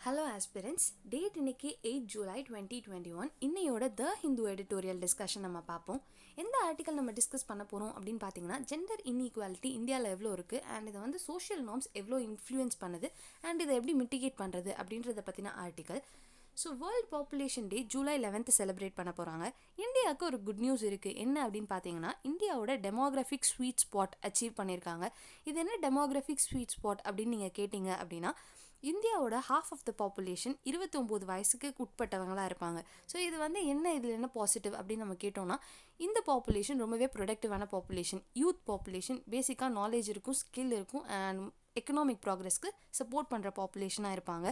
Hello aspirants, date இன்னைக்கு 8 ஜூலை 2021. இன்னையோட த Hindu editorial discussion நம்ம பார்ப்போம். எந்த ஆர்டிக்கல் நம்ம டிஸ்கஸ் பண்ண போகிறோம் அப்படின்னு பார்த்தீங்கன்னா, ஜெண்டர் இன்இக்வாலிட்டி இந்தியாவில் எவ்வளோ இருக்குது அண்ட் இதை வந்து சோஷியல் நார்ம்ஸ் எவ்வளோ இன்ஃப்ளூயன்ஸ் பண்ணுது அண்ட் இதை எப்படி மிட்டிகேட் பண்ணுறது அப்படின்றத பற்றின ஆர்டிக்கல். ஸோ வேர்ல்ட் பாப்புலேஷன் டே ஜூலை 11th செலிப்ரேட் பண்ண போகிறாங்க. இந்தியாவுக்கு ஒரு குட் நியூஸ் இருக்குது. என்ன அப்படின்னு பார்த்தீங்கன்னா, இந்தியாவோட டெமோகிராஃபிக் ஸ்வீட் ஸ்பாட் அச்சீவ் பண்ணியிருக்காங்க. இது என்ன டெமோகிராஃபிக் ஸ்வீட் ஸ்பாட் அப்படின்னு நீங்கள் கேட்டிங்க அப்படின்னா, இந்தியாவோட ஹாஃப் ஆஃப் த பாப்புலேஷன் 29 வயசுக்கு உட்பட்டவங்களாக இருப்பாங்க. ஸோ இது வந்து இதில் என்ன பாசிட்டிவ் அப்படின்னு நம்ம கேட்டோம்னா, இந்த பாப்புலேஷன் ரொம்பவே ப்ரொடக்டிவான பாப்புலேஷன், யூத் பாப்புலேஷன், பேசிக்காக நாலேஜ் இருக்கும், ஸ்கில் இருக்கும் அண்ட் எக்கனாமிக் ப்ராக்ரெஸ்க்கு சப்போர்ட் பண்ணுற பாப்புலேஷனாக இருப்பாங்க.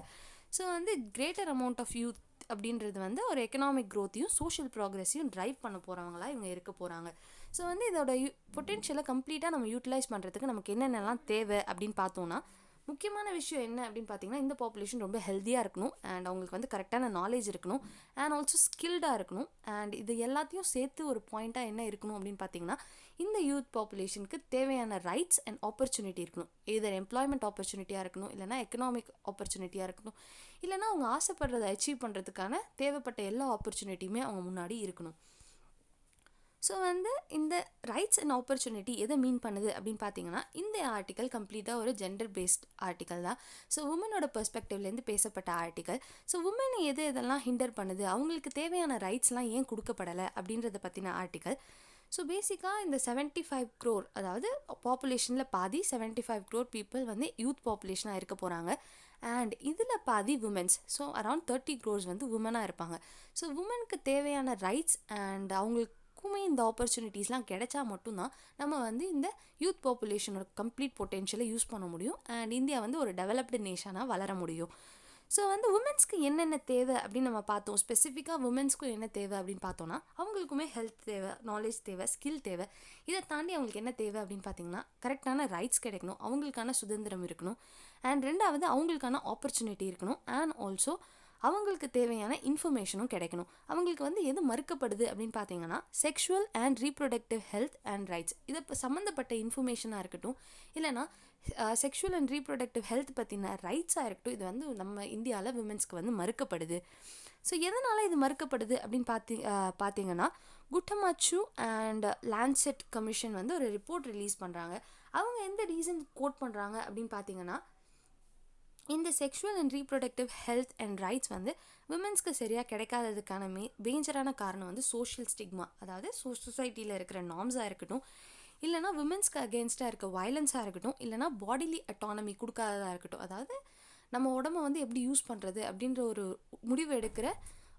ஸோ வந்து கிரேட்டர் அமௌண்ட் ஆஃப் யூத் அப்படின்றது வந்து ஒரு எக்கனாமிக் க்ரோத்தையும் சோஷியல் ப்ராக்ரெஸையும் ட்ரைவ் பண்ண போகிறவங்களா இவங்க இருக்க போகிறாங்க. ஸோ வந்து இதோட பொட்டென்ஷியலை கம்ப்ளீட்டாக நம்ம யூட்டிலைஸ் பண்ணுறதுக்கு நமக்கு என்னென்னலாம் தேவை அப்படின்னு பார்த்தோன்னா, முக்கியமான விஷயம் என்ன அப்படின்னு பார்த்தீங்கன்னா, இந்த பாப்புலேஷன் ரொம்ப ஹெல்த்தியாக இருக்கணும் அண்ட் அவங்களுக்கு வந்து கரெக்டான நாலேஜ் இருக்கணும் அண்ட் ஆல்சோ ஸ்கில்டாக இருக்கணும். அண்ட் இது எல்லாத்தையும் சேர்த்து ஒரு பாயிண்ட்டாக என்ன இருக்கணும் அப்படின்னு பார்த்தீங்கன்னா, இந்த யூத் பாப்புலேஷனுக்கு தேவையான ரைட்ஸ் அண்ட் ஆப்பர்ச்சுனிட்டி இருக்கணும். இதர் எம்ப்ளாய்மெண்ட் ஆப்பர்ச்சுனிட்டியாக இருக்கணும், இல்லைனா எக்கனாமிக் ஆப்பர்ச்சுனிட்டியாக இருக்கணும், இல்லைனா அவங்க ஆசைப்படுறதை அச்சீவ் பண்ணுறதுக்கான தேவைப்பட்ட எல்லா ஆப்பர்ச்சுனிட்டியுமே அவங்க முன்னாடி இருக்கணும். ஸோ வந்து இந்த ரைட்ஸ் அண்ட் ஆப்பர்ச்சுனிட்டி எதை மீன் பண்ணுது அப்படின்னு பார்த்தீங்கன்னா, இந்த ஆர்டிக்கல் கம்ப்ளீட்டாக ஒரு ஜெண்டர் பேஸ்ட் ஆர்டிக்கல் தான். ஸோ உமனோட பெர்ஸ்பெக்டிவ்லேருந்து பேசப்பட்ட ஆர்டிக்கல். ஸோ உமனை இதெல்லாம் ஹிண்டர் பண்ணுது, அவங்களுக்கு தேவையான ரைட்ஸ்லாம் ஏன் கொடுக்கப்படலை அப்படின்றத பற்றின ஆர்டிக்கல். ஸோ பேசிக்காக இந்த 75 crore, அதாவது பாப்புலேஷனில் பாதி 75 crore பீப்புள் வந்து யூத் பாப்புலேஷனாக இருக்க போகிறாங்க அண்ட் இதில் பாதி உமன்ஸ். ஸோ அரௌண்ட் 30 crores வந்து உமனாக இருப்பாங்க. ஸோ உமனுக்கு தேவையான ரைட்ஸ் அண்ட் அவங்களுக்கு இந்த ஆப்பர்ச்சுனிட்டிஸ்லாம் கிடைச்சா மட்டும்தான் நம்ம வந்து இந்த யூத் பாப்புலேஷனோட கம்ப்ளீட் பொட்டென்ஷியலை யூஸ் பண்ண முடியும் அண்ட் இந்தியா வந்து ஒரு டெவலப்டு நேஷனாக வளர முடியும். ஸோ வந்து உமன்ஸ்க்கு என்னென்ன தேவை அப்படின்னு நம்ம பார்த்தோம். ஸ்பெசிஃபிக்காக உமன்ஸ்க்கும் என்ன தேவை அப்படின்னு பார்த்தோன்னா, அவங்களுக்குமே ஹெல்த் தேவை, நாலேஜ் தேவை, ஸ்கில் தேவை. இதை தாண்டி அவங்களுக்கு என்ன தேவை அப்படின்னு பார்த்தீங்கன்னா, கரெக்டான ரைட்ஸ் கிடைக்கணும், அவங்களுக்கான சுதந்திரம் இருக்கணும் அண்ட் ரெண்டாவது அவங்களுக்கான ஆப்பர்ச்சுனிட்டி இருக்கணும் அண்ட் ஆல்சோ அவங்களுக்கு தேவையான இன்ஃபர்மேஷனும் கிடைக்கணும். அவங்களுக்கு வந்து எது மறுக்கப்படுது அப்படின்னு பார்த்தீங்கன்னா, sexual and reproductive health and rights, இதை இப்போ சம்மந்தப்பட்ட இன்ஃபர்மேஷனாக இருக்கட்டும், இல்லைனா செக்ஷுவல் அண்ட் ரீப்ரொடக்டிவ் ஹெல்த் பற்றின ரைட்ஸாக இருக்கட்டும், இது வந்து நம்ம இந்தியாவில் விமென்ஸ்க்கு வந்து மறுக்கப்படுது. ஸோ எதனால் இது மறுக்கப்படுது அப்படின்னு பார்த்தீங்கன்னா, குட்டமாச்சு அண்ட் லான்செட் கமிஷன் வந்து ஒரு ரிப்போர்ட் ரிலீஸ் பண்ணுறாங்க. அவங்க எந்த ரீசன் கோட் பண்ணுறாங்க அப்படின்னு பார்த்தீங்கன்னா, இந்த sexual and reproductive health and rights வந்து விமென்ஸ்க்கு சரியாக கிடைக்காததுக்கான மேஜரான காரணம் வந்து சோஷியல் ஸ்டிக்மா, அதாவது சொசைட்டியில் இருக்கிற நார்ம்ஸாக இருக்கட்டும், இல்லைனா விமென்ஸ்க்கு அகேன்ஸ்டாக இருக்க வயலன்ஸாக இருக்கட்டும், இல்லைனா பாடிலி அட்டானமி கொடுக்காததாக இருக்கட்டும், அதாவது நம்ம உடம்பை வந்து எப்படி யூஸ் பண்ணுறது அப்படின்ற ஒரு முடிவு எடுக்கிற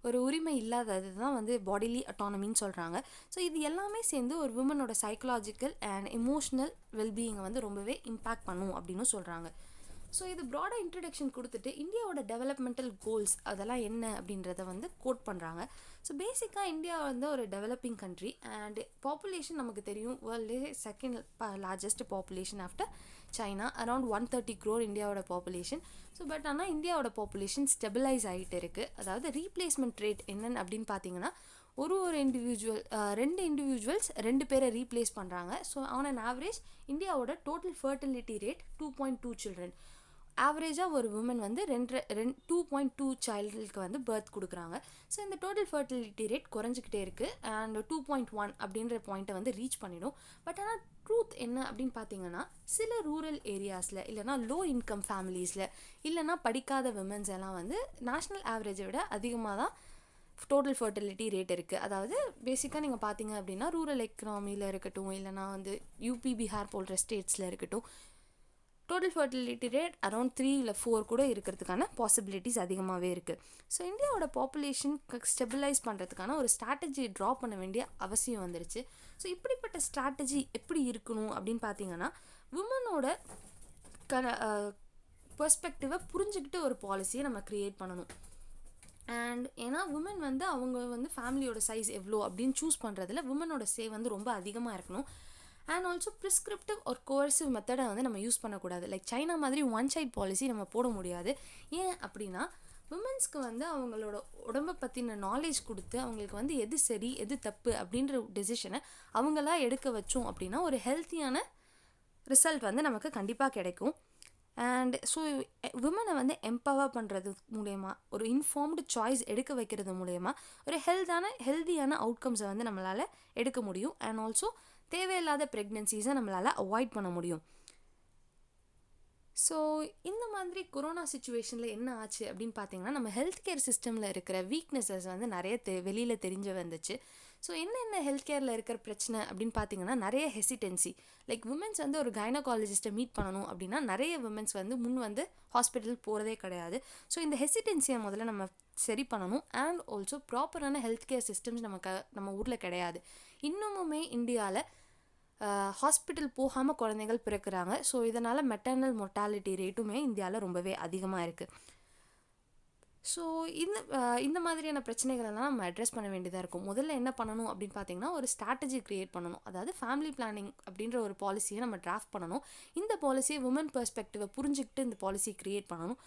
ஒரு உரிமை இல்லாதது தான் வந்து பாடிலி அட்டானமின்னு சொல்கிறாங்க. ஸோ இது எல்லாமே சேர்ந்து ஒரு விமனோட சைக்கலாஜிக்கல் அண்ட் எமோஷ்னல் வெல்பீயிங்கை வந்து ரொம்பவே இம்பேக்ட் பண்ணும் அப்படின்னு சொல்கிறாங்க. ஸோ இது ப்ராடாக இன்ட்ரடக்ஷன் கொடுத்துட்டு இந்தியாவோட டெவலப்மெண்டல் கோல்ஸ் அதெல்லாம் என்ன அப்படின்றத வந்து கோட் பண்ணுறாங்க. ஸோ பேசிக்காக இந்தியா வந்து ஒரு டெவலப்பிங் கண்ட்ரி அண்ட் பாப்புலேஷன் நமக்கு தெரியும், வேர்ல்ட்லே second largest population after China, around 130 crore இந்தியாவோட பாப்புலேஷன். ஸோ பட் ஆனால் இந்தியாவோட பாப்புலேஷன் ஸ்டெபிலைஸ் ஆகிட்டு இருக்குது. அதாவது ரீப்ளேஸ்மெண்ட் ரேட் என்னன்னு அப்படின்னு பார்த்தீங்கன்னா, ஒரு ரெண்டு இண்டிவிஜுவல்ஸ் 2 பேரை ரீப்ளேஸ் பண்ணுறாங்க. ஸோ ஆன் அன் ஆவரேஜ் இந்தியாவோட டோட்டல் ஃபர்டிலிட்டி ரேட் 2.2 children. ஆவரேஜாக ஒரு உமன் வந்து 2.2 சைல்டுக்கு வந்து பர்த் கொடுக்குறாங்க. ஸோ இந்த டோட்டல் ஃபர்டிலிட்டி ரேட் குறைஞ்சிக்கிட்டே இருக்குது அண்ட் 2.1 அப்படின்ற பாயிண்ட்டை வந்து ரீச் பண்ணிடும். பட் ஆனால் ட்ரூத் என்ன அப்படின்னு பார்த்தீங்கன்னா, சில ரூரல் ஏரியாஸில், இல்லைனா லோ இன்கம் ஃபேமிலிஸில், இல்லைனா படிக்காத விமன்ஸ் எல்லாம் வந்து நேஷ்னல் ஆவரேஜை விட அதிகமாக தான் டோட்டல் ஃபர்டிலிட்டி ரேட் இருக்குது. அதாவது பேசிக்காக நீங்கள் பார்த்தீங்க அப்படின்னா, ரூரல் எக்கனாமியில் இருக்கட்டும், இல்லைனா வந்து யூபி, பீகார் போன்ற ஸ்டேட்ஸில் இருக்கட்டும், டோட்டல் ஃபர்டிலிட்டி ரேட் அரௌண்ட் 3 இல்லை 4 கூட இருக்கிறதுக்கான பாசிபிலிட்டிஸ் அதிகமாகவே இருக்குது. ஸோ இந்தியாவோட பாப்புலேஷன் ஸ்டெபிலைஸ் பண்ணுறதுக்கான ஒரு ஸ்ட்ராட்டஜி ட்ரா பண்ண வேண்டிய அவசியம் வந்துருச்சு. ஸோ இப்படிப்பட்ட ஸ்ட்ராட்டஜி எப்படி இருக்கணும் அப்படின்னு பார்த்தீங்கன்னா, உமனோட பெர்ஸ்பெக்டிவை புரிஞ்சுக்கிட்டு ஒரு பாலிசியை நம்ம க்ரியேட் பண்ணணும். அண்ட் ஏன்னா உமன் வந்து அவங்க வந்து ஃபேமிலியோட சைஸ் எவ்வளோ அப்படின்னு சூஸ் பண்ணுறதுல உமனோட சே வந்து ரொம்ப அதிகமாக இருக்கணும். அண்ட் ஆல்சோ ப்ரிஸ்கிரிப்டிவ் ஒரு கோர்சிவ் மெத்தடை வந்து நம்ம யூஸ் பண்ணக்கூடாது. லைக் சைனா மாதிரி ஒன் சைட் பாலிசி நம்ம போட முடியாது. ஏன் அப்படின்னா, விமன்ஸ்க்கு வந்து அவங்களோட உடம்பை பற்றின நாலேஜ் கொடுத்து அவங்களுக்கு வந்து எது சரி எது தப்பு அப்படின்ற டெசிஷனை அவங்களா எடுக்க வச்சோம் அப்படின்னா ஒரு ஹெல்த்தியான ரிசல்ட் வந்து நமக்கு கண்டிப்பாக கிடைக்கும். அண்ட் ஸோ விமனை வந்து எம்பவர் பண்ணுறது மூலயமா, ஒரு இன்ஃபார்ம்டு சாய்ஸ் எடுக்க வைக்கிறது மூலயமா ஒரு ஹெல்தியான அவுட்கம்ஸை வந்து நம்மளால் எடுக்க முடியும். அண்ட் ஆல்சோ தேவையில்லாத ப்ரெக்னென்சிஸை நம்மளால் அவாய்ட் பண்ண முடியும். ஸோ இந்த மாதிரி கொரோனா சுச்சுவேஷனில் என்ன ஆச்சு அப்படின்னு பார்த்தீங்கன்னா, நம்ம ஹெல்த் கேர் சிஸ்டமில் இருக்கிற வீக்னஸஸ் வந்து நிறைய வெளியில் தெரிஞ்சு வந்துச்சு. ஸோ என்னென்ன ஹெல்த் கேரில் இருக்கிற பிரச்சனை அப்படின்னு பார்த்தீங்கன்னா, நிறைய ஹெசிடென்சி. லைக் விமென்ஸ் வந்து ஒரு கைனகாலஜிஸ்ட்டை மீட் பண்ணணும் அப்படின்னா நிறைய விமென்ஸ் வந்து முன் வந்து ஹாஸ்பிட்டல் போகிறதே கிடையாது. ஸோ இந்த ஹெசிடென்சியை முதல்ல நம்ம சரி பண்ணணும். அண்ட் ஆல்சோ ப்ராப்பரான ஹெல்த் கேர் சிஸ்டம்ஸ் நம்ம ஊரில் கிடையாது. இன்னமுமே இந்தியாவில் ஹாஸ்பிட்டல் போகாமல் குழந்தைகள் பிறக்கிறாங்க. ஸோ இதனால் மெட்டர்னல் மொர்டாலிட்டி ரேட்டுமே இந்தியாவில் ரொம்பவே அதிகமாக இருக்குது. ஸோ இந்த மாதிரியான பிரச்சனைகளெல்லாம் நம்ம அட்ரெஸ் பண்ண வேண்டியதாக இருக்கும். முதல்ல என்ன பண்ணணும் அப்படின்னு பார்த்தீங்கன்னா, ஒரு ஸ்ட்ராட்டஜி க்ரியேட் பண்ணணும். அதாவது ஃபேமிலி பிளானிங் அப்படின்ற ஒரு பாலிசியை நம்ம டிராஃப்ட் பண்ணணும். இந்த பாலிசியை உமன் பெர்ஸ்பெக்டிவை புரிஞ்சுக்கிட்டு இந்த பாலிசி க்ரியேட் பண்ணணும்.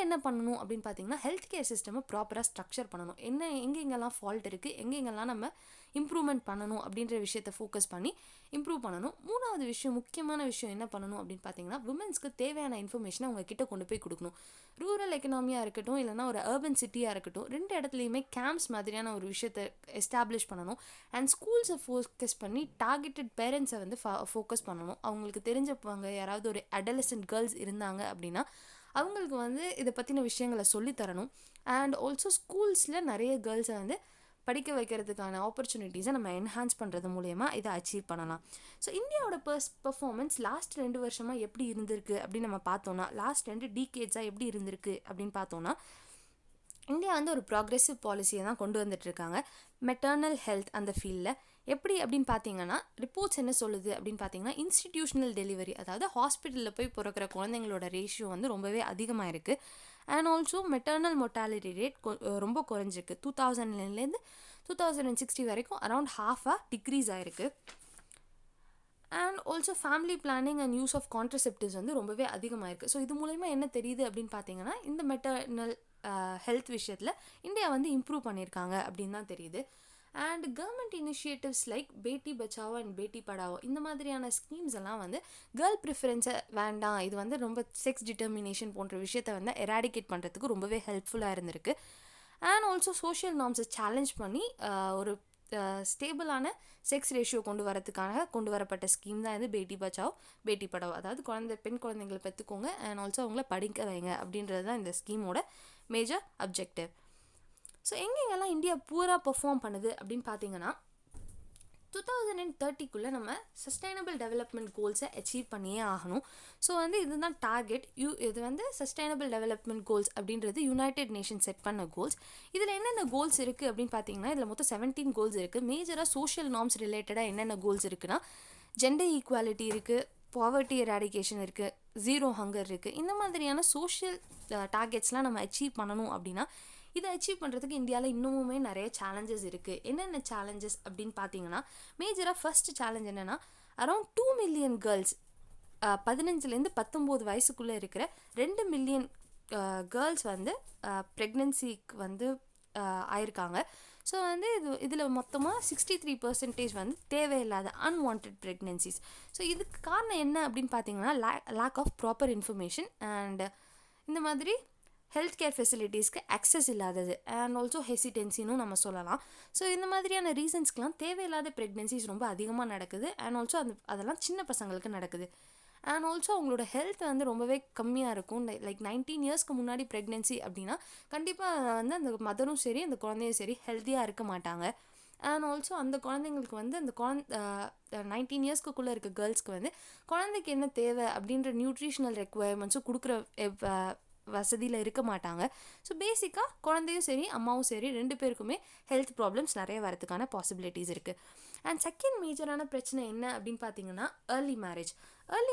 என்ன பண்ணணும் அப்படின்னு பார்த்தீங்கன்னா, ஹெல்த் கேர் சிஸ்டமை ப்ராப்பராக ஸ்ட்ரக்சர் பண்ணணும். எங்கெங்கெல்லாம் ஃபால்ட் இருக்குது, எங்கெங்கெல்லாம் நம்ம இம்ப்ரூவ்மெண்ட் பண்ணணும் அப்படின்ற விஷயத்தை ஃபோக்கஸ் பண்ணி இம்ப்ரூவ் பண்ணணும். மூணாவது விஷயம், முக்கியமான விஷயம் என்ன பண்ணணும் அப்படின்னு பார்த்தீங்கன்னா, விமென்ஸ்க்கு தேவையான இன்ஃபர்மேஷனை அவங்க கிட்ட கொண்டு போய் கொடுக்கணும். ரூரல் எக்கனாமியாக இருக்கட்டும், இல்லைனா ஒரு அர்பன் சிட்டியாக இருக்கட்டும், ரெண்டு இடத்துலையுமே கேம்ப்ஸ் மாதிரியான ஒரு விஷயத்தை எஸ்டாப்ளிஷ் பண்ணணும். அண்ட் ஸ்கூல்ஸை ஃபோக்கஸ் பண்ணி டார்கெட்டட் பேரண்ட்ஸை வந்து ஃபோக்கஸ் பண்ணணும். அவங்களுக்கு தெரிஞ்சவங்க யாராவது ஒரு அடலசன்ட் கேர்ள்ஸ் இருந்தாங்க அப்படின்னா அவங்களுக்கு வந்து இதை பற்றின விஷயங்களை சொல்லித்தரணும். அண்ட் ஆல்சோ ஸ்கூல்ஸில் நிறைய கேர்ள்ஸை வந்து படிக்க வைக்கிறதுக்கான ஆப்பர்ச்சுனிட்டிஸை நம்ம என்ஹான்ஸ் பண்ணுறது மூலயமா இதை அச்சீவ் பண்ணலாம். ஸோ இந்தியாவோட பெர்ஃபார்மன்ஸ் லாஸ்ட் 2 வருஷமாக எப்படி இருந்திருக்கு அப்படின்னு நம்ம பார்த்தோன்னா, லாஸ்ட் 2 டீகேட்ஸாக எப்படி இருந்திருக்கு அப்படின்னு பார்த்தோன்னா, இந்தியா வந்து ஒரு ப்ராக்ரெசிவ் பாலிசியை தான் கொண்டு வந்துட்டுருக்காங்க மெட்டர்னல் ஹெல்த் அந்த ஃபீல்டில். எப்படி அப்படின்னு பார்த்தீங்கன்னா, ரிப்போர்ட்ஸ் என்ன சொல்லுது அப்படின்னு பார்த்தீங்கன்னா, இன்ஸ்டிடியூஷனல் டெலிவரி, அதாவது ஹாஸ்பிட்டலில் போய் பிறக்கிற குழந்தைங்களோட ரேஷியோ வந்து ரொம்பவே அதிகமாக இருக்குது. And also maternal mortality rate ரொம்ப குறைஞ்சிருக்கு. 2009லேருந்து 2060 வரைக்கும் அரவுண்ட் ½ டிக்ரீஸ் ஆகிருக்கு. And also family planning and use of contraceptives வந்து ரொம்பவே அதிகமாக இருக்குது. ஸோ இது மூலமா என்ன தெரியுது அப்படின்னு பார்த்தீங்கன்னா, இந்த மெட்டர்னல் ஹெல்த் விஷயத்தில் இந்தியா வந்து இம்ப்ரூவ் பண்ணியிருக்காங்க அப்படின்னு தான் தெரியுது. And government initiatives like Beti Bachao and பேட்டி படாவோ இந்த மாதிரியான ஸ்கீம்ஸ் எல்லாம் வந்து கேர்ள் ப்ரிஃபரன்ஸை வேண்டாம், இது வந்து ரொம்ப செக்ஸ் டிட்டர்மினேஷன் போன்ற விஷயத்தை வந்து எராடிகேட் பண்ணுறதுக்கு ரொம்பவே ஹெல்ப்ஃபுல்லாக இருந்திருக்கு. அண்ட் ஆல்சோ சோஷியல் நார்ம்ஸை சேலஞ்ச் பண்ணி ஒரு ஸ்டேபிளான செக்ஸ் ரேஷியோ கொண்டு வரப்பட்ட ஸ்கீம் தான் இது பேட்டி பச்சாவோ பேட்டி படாவோ. அதாவது பெண் குழந்தைங்களை பெற்றுக்கோங்க அண்ட் ஆல்சோ அவங்கள படிக்க வைங்க அப்படின்றது தான் இந்த ஸ்கீமோட மேஜர் அப்ஜெக்டிவ். ஸோ எங்கெங்கெல்லாம் இந்தியா பூராக பெர்ஃபார்ம் பண்ணுது அப்படின்னு பார்த்தீங்கன்னா, 2030க்குள்ளே நம்ம சஸ்டைனபிள் டெவலப்மெண்ட் கோல்ஸை அச்சீவ் பண்ணியே ஆகணும். ஸோ வந்து இதுதான் டார்கெட். இது வந்து சஸ்டைனபிள் டெவலப்மெண்ட் கோல்ஸ் அப்படின்றது யுனைடெட் நேஷன் செட் பண்ண கோல்ஸ். இதில் என்னென்ன கோல்ஸ் இருக்குது அப்படின்னு பார்த்தீங்கன்னா, இதில் மொத்தம் 17 கோல்ஸ் இருக்குது. மேஜராக சோஷியல் நார்ம்ஸ் ரிலேட்டடாக என்னென்ன கோல்ஸ் இருக்குன்னா, ஜெண்டர் ஈக்குவாலிட்டி இருக்குது, பாவர்ட்டி எராடிகேஷன் இருக்குது, ஜீரோ ஹங்கர் இருக்குது. இந்த மாதிரியான சோஷியல் டார்கெட்ஸ்லாம் நம்ம அச்சீவ் பண்ணணும் அப்படின்னா, இதை அச்சீவ் பண்ணுறதுக்கு இந்தியாவில் இன்னுமே நிறைய சேலஞ்சஸ் இருக்குது. என்னென்ன சேலஞ்சஸ் அப்படின்னு பார்த்தீங்கன்னா, மேஜராக ஃபர்ஸ்ட் சேலஞ்ச் என்னென்னா, அரவுண்ட் 2 மில்லியன் கேர்ள்ஸ் 15லேருந்து 19 வயசுக்குள்ளே இருக்கிற 2 மில்லியன் கேர்ள்ஸ் வந்து ப்ரெக்னென்சிக்கு வந்து ஆயிருக்காங்க. ஸோ வந்து இதில் மொத்தமாக 63% வந்து தேவையில்லாத அன்வான்ட் ப்ரெக்னென்சிஸ். ஸோ இதுக்கு காரணம் என்ன அப்படின்னு பார்த்தீங்கன்னா, lack of proper information and இந்த மாதிரி ஹெல்த் கேர் ஃபெசிலிட்டிஸ்க்கு அக்சஸ் இல்லாதது அண்ட் ஆல்சோ ஹெசிடென்சின்னு நம்ம சொல்லலாம். ஸோ இந்த மாதிரியான ரீசன்ஸ்க்கெலாம் தேவையில்லாத ப்ரெக்னென்சிஸ் ரொம்ப அதிகமாக நடக்குது. அண்ட் ஆல்சோ அதெல்லாம் சின்ன பசங்களுக்கு நடக்குது. அண்ட் ஆல்சோ அவங்களோட ஹெல்த் வந்து ரொம்பவே கம்மியாக இருக்கும். லைக் 19 இயர்ஸ்க்கு முன்னாடி ப்ரெக்னென்சி அப்படின்னா கண்டிப்பாக வந்து அந்த மதரும் சரி அந்த குழந்தையும் சரி ஹெல்த்தியாக இருக்க மாட்டாங்க. அண்ட் ஆல்சோ அந்த குழந்தைங்களுக்கு வந்து அந்த 19 இயர்ஸ்க்குள்ளே இருக்க கேர்ள்ஸ்க்கு வந்து குழந்தைக்கு என்ன தேவை அப்படின்ற நியூட்ரிஷனல் ரெக்குவயர்மெண்ட்ஸும் கொடுக்குற வசதியில் இருக்க மாட்டாங்க. ஸோ பேசிக்காக குழந்தையும் சரி அம்மாவும் சரி 2 பேருக்குமே ஹெல்த் ப்ராப்ளம்ஸ் நிறைய வரதுக்கான பாசிபிலிட்டிஸ் இருக்குது. அண்ட் செகண்ட் மேஜரான பிரச்சனை என்ன அப்படின்னு பார்த்தீங்கன்னா, ஏர்லி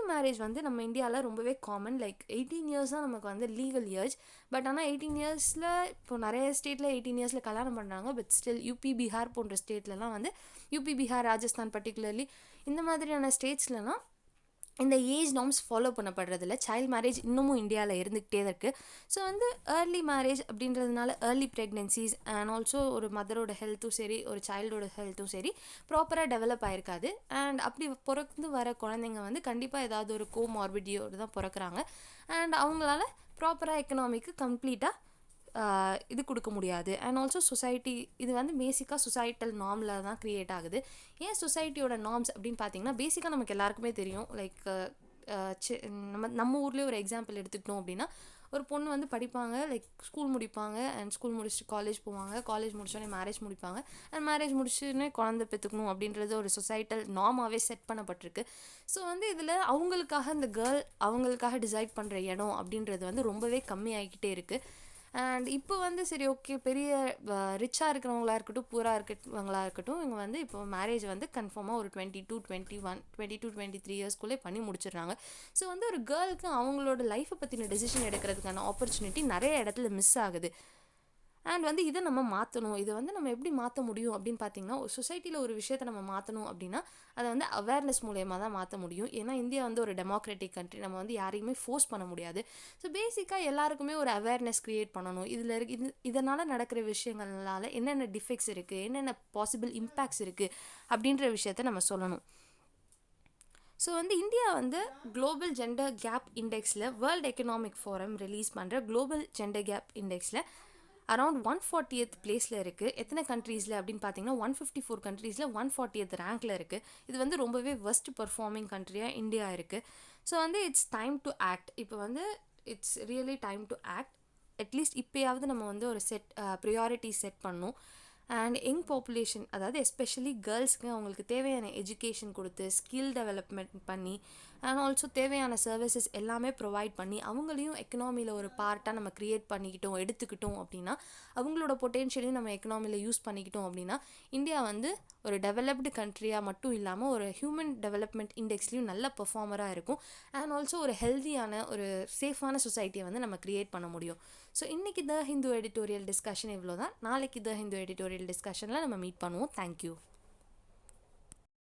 மேரேஜ் வந்து நம்ம இந்தியாவில் ரொம்பவே காமன். லைக் 18 இயர்ஸ் தான் நமக்கு வந்து லீகல் ஏஜ். பட் ஆனால் 18 இயர்ஸில் இப்போ நிறைய ஸ்டேட்டில் 18 இயர்ஸில் கல்யாணம் பண்ணுறாங்க. பட் ஸ்டில் யூபி பீகார் போன்ற ஸ்டேட்லலாம் வந்து யூபி பீகார் ராஜஸ்தான் பர்டிகுலர்லி இந்த மாதிரியான ஸ்டேட்ஸ்லலாம் இந்த ஏஜ் நார்ம்ஸ் ஃபாலோ பண்ணப்படுறதில்ல. சைல்ட் மேரேஜ் இன்னமும் இந்தியாவில் இருந்துக்கிட்டே தான் இருக்குது. ஸோ வந்து ஏர்லி மேரேஜ் அப்படின்றதுனால ஏர்லி ப்ரெக்னென்சிஸ் அண்ட் ஆல்சோ ஒரு மதரோட ஹெல்த்தும் சரி ஒரு சைல்டோட ஹெல்த்தும் சரி ப்ராப்பராக டெவலப் ஆகிருக்காது. அண்ட் அப்படி பிறந்து வர குழந்தைங்க வந்து கண்டிப்பாக ஏதாவது ஒரு கோமார்பிடியோடு தான் பிறக்கிறாங்க. அண்ட் அவங்களால ப்ராப்பராக எக்கனாமிக்கு கம்ப்ளீட்டாக இது கொடுக்க முடியாது. அண்ட் ஆல்சோ சொசைட்டி இது வந்து பேசிக்காக சொசைட்டல் நார்மில் தான் க்ரியேட் ஆகுது. ஏன் சொசைட்டியோட நார்ம்ஸ் அப்படின்னு பார்த்தீங்கன்னா பேசிக்காக நமக்கு எல்லாருக்குமே தெரியும். லைக் நம்ம ஊர்லேயே ஒரு எக்ஸாம்பிள் எடுத்துக்கிட்டோம் அப்படின்னா ஒரு பொண்ணு வந்து படிப்பாங்க, லைக் ஸ்கூல் முடிப்பாங்க அண்ட் ஸ்கூல் முடிச்சுட்டு காலேஜ் போவாங்க, காலேஜ் முடிச்சோடனே மேரேஜ் முடிப்பாங்க அண்ட் மேரேஜ் முடிச்சுன்னே குழந்தை பெற்றுக்கணும் அப்படின்றது ஒரு சொசைட்டல் நார்மாகவே செட் பண்ணப்பட்டிருக்கு. ஸோ வந்து இதில் அவங்களுக்காக இந்த கேர்ள் அவங்களுக்காக டிசைட் பண்ணுற இடம் அப்படின்றது வந்து ரொம்பவே கம்மியாகிக்கிட்டே இருக்குது. அண்ட் இப்போ வந்து சரி ஓகே பெரிய ரிச்சாக இருக்கிறவங்களா இருக்கட்டும் பூராக இருக்கிறவங்களா இருக்கட்டும் இவங்க வந்து இப்போ மேரேஜ் வந்து கன்ஃபார்மாக ஒரு 22-23 இயர்ஸ்குள்ளே பண்ணி முடிச்சிடுறாங்க. ஸோ வந்து ஒரு கேர்ளுக்கு அவங்களோட லைஃப்பை பற்றின டெசிஷன் எடுக்கிறதுக்கான ஆப்பர்ச்சுனிட்டி நிறைய இடத்துல மிஸ் ஆகுது. அண்ட் வந்து இதை நம்ம மாற்றணும். இதை வந்து நம்ம எப்படி மாற்ற முடியும் அப்படின்னு பார்த்தீங்கன்னா ஒரு சொசைட்டியில் ஒரு விஷயத்தை நம்ம மாற்றணும் அப்படின்னா அதை வந்து அவேர்னஸ் மூலயமா தான் மாற்ற முடியும். ஏன்னா இந்தியா வந்து ஒரு டெமோக்ராட்டிக் கண்ட்ரி, நம்ம வந்து யாரையுமே ஃபோர்ஸ் பண்ண முடியாது. ஸோ பேசிக்காக எல்லாருக்குமே ஒரு அவேர்னஸ் க்ரியேட் பண்ணணும். இதனால் நடக்கிற விஷயங்கள்னால என்னென்ன டிஃபெக்ட்ஸ் இருக்குது, என்னென்ன பாசிபிள் இம்பேக்ட்ஸ் இருக்குது அப்படின்ற விஷயத்த நம்ம சொல்லணும். ஸோ வந்து இந்தியா வந்து குளோபல் ஜெண்டர் கேப் இண்டெக்ஸில் வேர்ல்டு எக்கனாமிக் ஃபோரம் ரிலீஸ் பண்ணுற குளோபல் ஜெண்டர் கேப் இண்டெக்ஸில் அரௌண்ட் 140th பிளேஸில் இருக்குது. எத்தனை கண்ட்ரீஸில் அப்படின்னு பார்த்தீங்கன்னா 154 கண்ட்ரீஸில் 140th ரேங்கில் இருக்குது. இது வந்து ரொம்பவே ஒர்ஸ்ட் பர்ஃபார்மிங் கண்ட்ரியாக இந்தியா இருக்குது. ஸோ வந்து இட்ஸ் டைம் டு ஆக்ட். இப்போ வந்து it's really time to act. At least இப்போயாவது நம்ம வந்து ஒரு ப்ரியாரிட்டி செட் பண்ணணும். அண்ட் யங் பாப்புலேஷன் அதாவது எஸ்பெஷலி கேர்ள்ஸ்க்கு அவங்களுக்கு தேவையான எஜுகேஷன் கொடுத்து ஸ்கில் டெவலப்மெண்ட் பண்ணி அண்ட் ஆல்சோ தேவையான சர்வீசஸ் எல்லாமே ப்ரொவைட் பண்ணி அவங்களையும் எக்கனாமியில் ஒரு பார்ட்டாக நம்ம க்ரியேட் எடுத்துக்கிட்டோம் அப்படின்னா அவங்களோட பொட்டென்ஷியலையும் நம்ம எக்கனாமியில் யூஸ் பண்ணிக்கிட்டோம் அப்படின்னா இந்தியா வந்து ஒரு டெவலப்டு கண்ட்ரியாக மட்டும் இல்லாமல் ஒரு ஹியூமன் டெவலப்மெண்ட் இண்டெக்ஸ்லையும் நல்ல பெர்ஃபார்மராக இருக்கும். அண்ட் ஆல்சோ ஒரு ஹெல்த்தியான ஒரு சேஃபான சொசைட்டியை வந்து நம்ம க்ரியேட் பண்ண முடியும். ஸோ இன்றைக்கி த ஹிந்து எடிட்டோரியல் டிஸ்கஷன் இவ்வளோ தான். நாளைக்கு த ஹிந்து எடிட்டோரியல் டிஸ்கஷனில் நம்ம மீட் பண்ணுவோம். தேங்க்யூ.